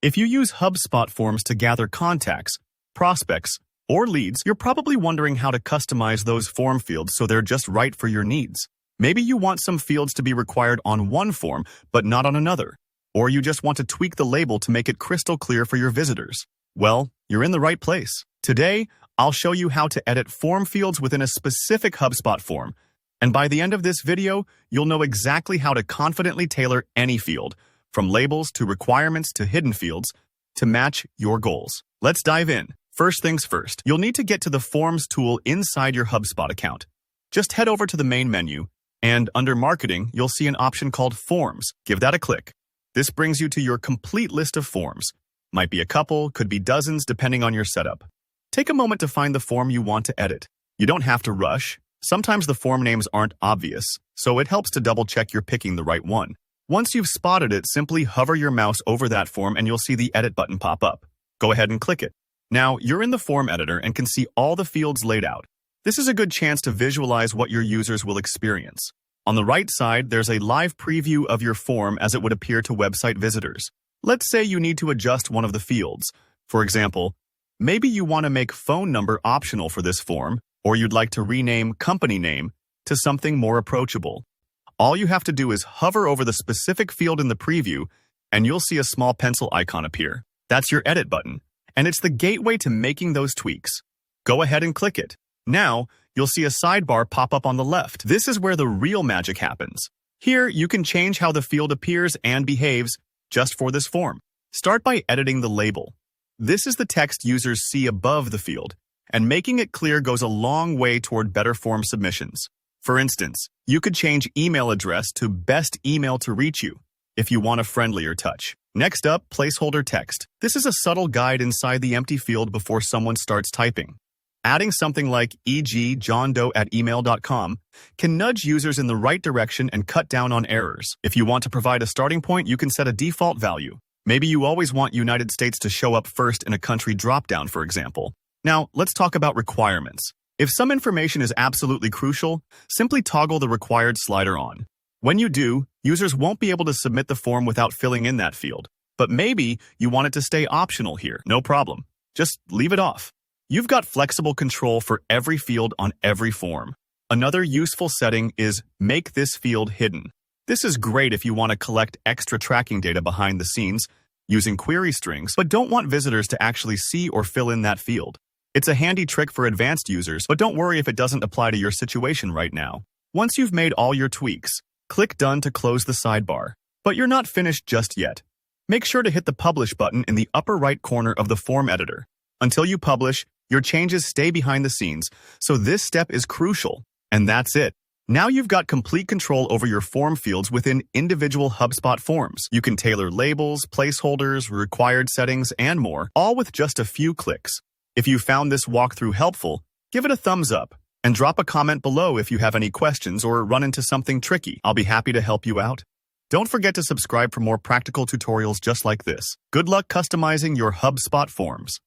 If you use HubSpot forms to gather contacts, prospects, or leads, you're probably wondering how to customize those form fields so they're just right for your needs. Maybe you want some fields to be required on one form, but not on another. Or you just want to tweak the label to make it crystal clear for your visitors. Well, you're in the right place. Today, I'll show you how to edit form fields within a specific HubSpot form. And by the end of this video, you'll know exactly how to confidently tailor any field, from labels to requirements to hidden fields, to match your goals. Let's dive in. First things first, you'll need to get to the Forms tool inside your HubSpot account. Just head over to the main menu, and under Marketing, you'll see an option called Forms. Give that a click. This brings you to your complete list of forms. Might be a couple, could be dozens, depending on your setup. Take a moment to find the form you want to edit. You don't have to rush. Sometimes the form names aren't obvious, so it helps to double-check you're picking the right one. Once you've spotted it, simply hover your mouse over that form and you'll see the Edit button pop up. Go ahead and click it. Now, you're in the form editor and can see all the fields laid out. This is a good chance to visualize what your users will experience. On the right side, there's a live preview of your form as it would appear to website visitors. Let's say you need to adjust one of the fields. For example, maybe you want to make phone number optional for this form, or you'd like to rename company name to something more approachable. All you have to do is hover over the specific field in the preview, and you'll see a small pencil icon appear. That's your Edit button, and it's the gateway to making those tweaks. Go ahead and click it. Now, you'll see a sidebar pop up on the left. This is where the real magic happens. Here, you can change how the field appears and behaves just for this form. Start by editing the label. This is the text users see above the field, and making it clear goes a long way toward better form submissions. For instance, you could change email address to best email to reach you if you want a friendlier touch. Next up, placeholder text. This is a subtle guide inside the empty field before someone starts typing. Adding something like e.g. johndoe@email.com can nudge users in the right direction and cut down on errors. If you want to provide a starting point, you can set a default value. Maybe you always want United States to show up first in a country dropdown, for example. Now, let's talk about requirements. If some information is absolutely crucial, simply toggle the required slider on. When you do, users won't be able to submit the form without filling in that field. But maybe you want it to stay optional here. No problem. Just leave it off. You've got flexible control for every field on every form. Another useful setting is Make this field hidden. This is great if you want to collect extra tracking data behind the scenes using query strings, but don't want visitors to actually see or fill in that field. It's a handy trick for advanced users, but don't worry if it doesn't apply to your situation right now. Once you've made all your tweaks, click Done to close the sidebar. But you're not finished just yet. Make sure to hit the Publish button in the upper right corner of the form editor. Until you publish, your changes stay behind the scenes, so this step is crucial. And that's it. Now you've got complete control over your form fields within individual HubSpot forms. You can tailor labels, placeholders, required settings, and more, all with just a few clicks. If you found this walkthrough helpful, give it a thumbs up and drop a comment below if you have any questions or run into something tricky. I'll be happy to help you out. Don't forget to subscribe for more practical tutorials just like this. Good luck customizing your HubSpot forms.